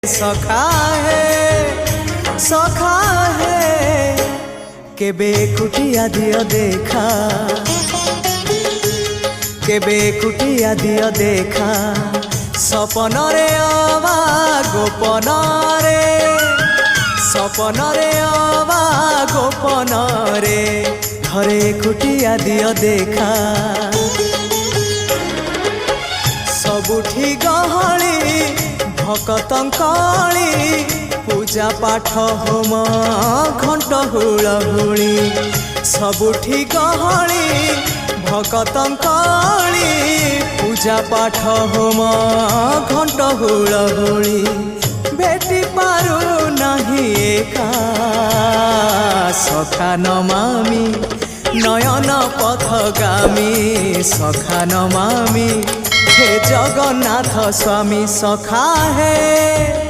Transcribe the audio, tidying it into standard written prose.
सखा है केबे कुटिया दियो देखा केबे कुटिया दियो देखा सपन रे अबा गोपन रे सपन रे अबा गोपन रे घरे कुटिया दियो देखा सबुठी गहली भकतंकली पूजा पाठ होम घंट हुलहुली सबुठी गहली भकतंकली पूजा पाठ होम घंट हुलहुली भेटी पारु नहीं एका सखा नमामि नयन पथगामी सखा नमामि हे जगन्नाथ स्वामी सखा है।